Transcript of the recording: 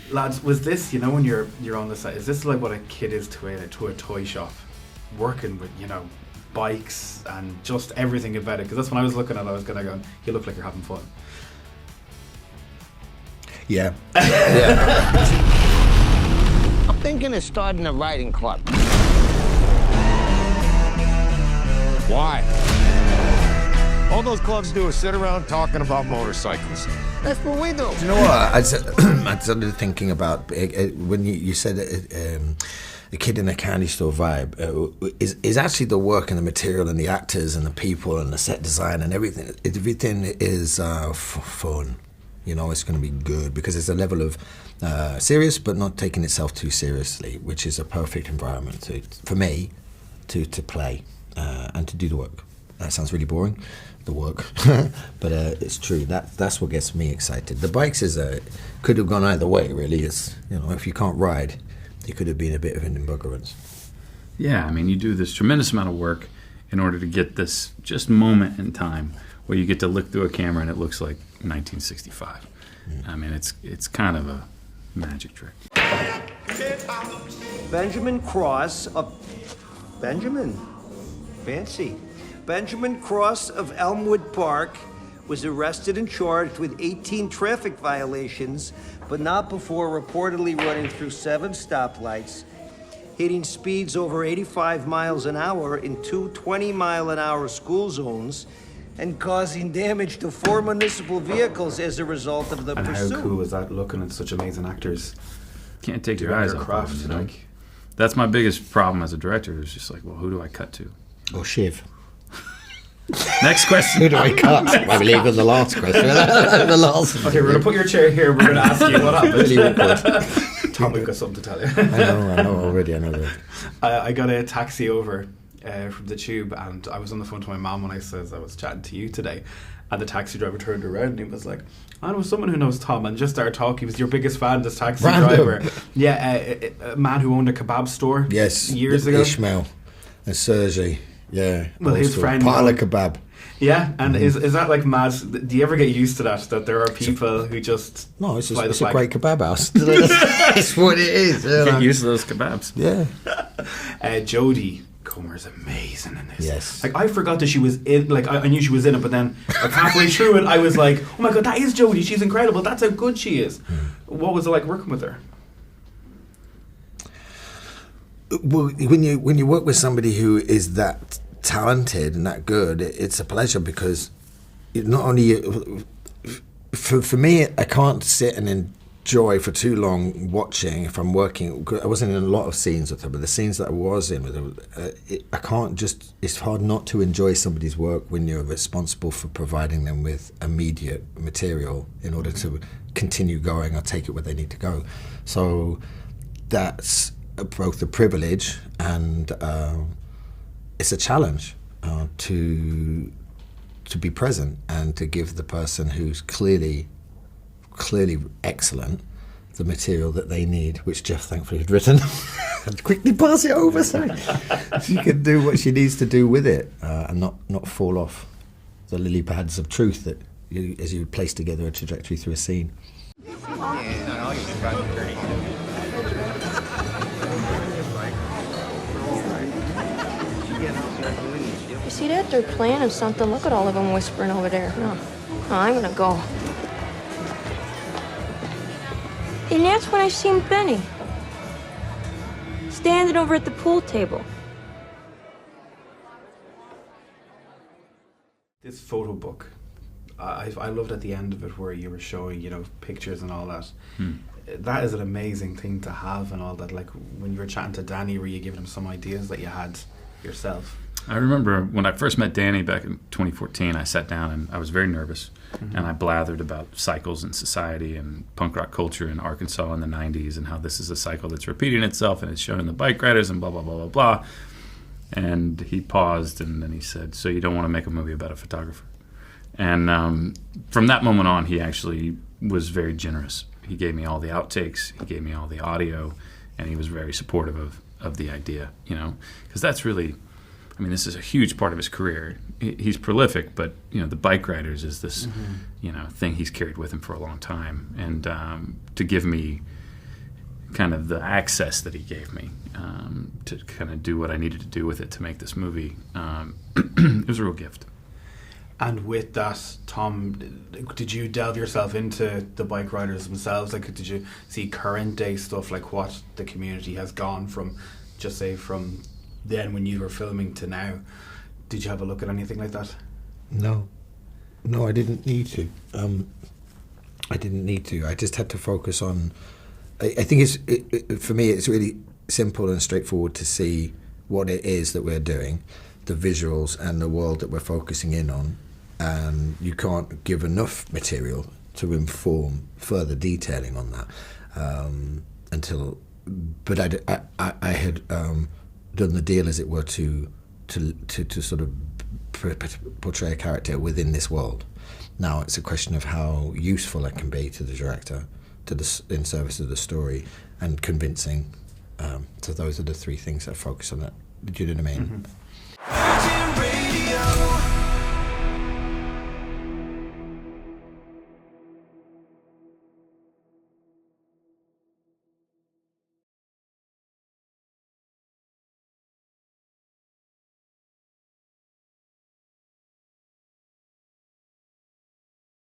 Lads, was this, you know, when you're on the site, is this like what a kid is to a toy shop? Working with, you know, bikes and just everything about it. Because that's when I was looking at it, I was kind of going, you look like you're having fun. Yeah. I'm thinking of starting a riding club. Why? All those clubs do is sit around talking about motorcycles. That's what we do. Do you know what? I started thinking about when you said a kid in a candy store vibe is actually the work and the material and the actors and the people and the set design and everything. Everything is fun. You know, it's going to be good because it's a level of serious but not taking itself too seriously, which is a perfect environment for me to play and to do the work. That sounds really boring, the work, but it's true. That's what gets me excited. The bikes could have gone either way, really. It's, you know, if you can't ride, it could have been a bit of an embuggerance. Yeah, I mean, you do this tremendous amount of work in order to get this just moment in time where you get to look through a camera and it looks like 1965. I mean, it's kind of a magic trick. Benjamin Cross of Elmwood Park was arrested and charged with 18 traffic violations, but not before reportedly running through 7 stoplights, hitting speeds over 85 miles an hour in 2 20-mile-an-hour school zones, and causing damage to 4 municipal vehicles as a result of the pursuit. How cool is that, looking at such amazing actors? Can't take your eyes off craft, them, you know? like, that's my biggest problem as a director. It's just like, well, who do I cut to? Or Shiv. Next question. Who do I cut? I believe in the last question. Okay, we're going to put your chair here. We're going to ask you what happened. Really awkward. Tom, we've got something to tell you. I know already. I know that. I got a taxi over from the tube, and I was on the phone to my mom when I says I was chatting to you today, and the taxi driver turned around and he was like, I know someone who knows Tom, and just started talking. He was your biggest fan, this taxi driver. Yeah, a man who owned a kebab store. Yes, years ago. Ishmael and Sergey. Yeah, well, his friend pile of kebab. Yeah, and is that like mad? Do you ever get used to that there are people who just no, it's a great kebab house. That's what it is. Get used to those kebabs. Yeah. Jodi Comer is amazing in this. Yes. Like, I forgot that she was in. Like, I knew she was in it, but then like halfway through it, I was like, oh my god, that is Jodi. She's incredible. That's how good she is. What was it like working with her? Well, when you work with somebody who is that talented and that good, it's a pleasure because not only for me, I can't sit and enjoy for too long watching if I'm working. I wasn't in a lot of scenes with her, but the scenes that I was in with her, I can't just. It's hard not to enjoy somebody's work when you're responsible for providing them with immediate material in order to continue going or take it where they need to go. So that's both a privilege and it's a challenge to be present and to give the person who's clearly excellent the material that they need, which Jeff thankfully had written, and quickly pass it over so she can do what she needs to do with it and not fall off the lily pads of truth that as you place together a trajectory through a scene. You see that? They're planning something. Look at all of them whispering over there. No, I'm gonna go. And that's when I seen Benny standing over at the pool table. This photo book, I loved at the end of it where you were showing, you know, pictures and all that. That is an amazing thing to have and all that. Like when you were chatting to Danny, were you giving him some ideas that you had yourself? I remember when I first met Danny back in 2014, I sat down and I was very nervous, and I blathered about cycles in society and punk rock culture in Arkansas in the 90s and how this is a cycle that's repeating itself and it's shown in the Bikeriders and blah, blah, blah, blah, blah. And he paused and then he said, so you don't want to make a movie about a photographer? And from that moment on, he actually was very generous. He gave me all the outtakes, he gave me all the audio, and he was very supportive of the idea, you know, because that's really... I mean, this is a huge part of his career. He's prolific, but you know, the Bikeriders is this, you know, thing he's carried with him for a long time. And to give me kind of the access that he gave me to kind of do what I needed to do with it to make this movie. It was a real gift. And with that, Tom, did you delve yourself into the bike riders themselves? Like, did you see current day stuff, like what the community has gone from, just say, from then when you were filming to now? Did you have a look at anything like that? No, I didn't need to. I didn't need to. I just had to focus on. I think for me, it's really simple and straightforward to see what it is that we're doing, the visuals and the world that we're focusing in on, and you can't give enough material to inform further detailing on that until. But I had done the deal, as it were, to sort of portray a character within this world. Now it's a question of how useful it can be to the director, in service of the story, and convincing. So those are the three things I focus on. That. Do you know what I mean? Mm-hmm.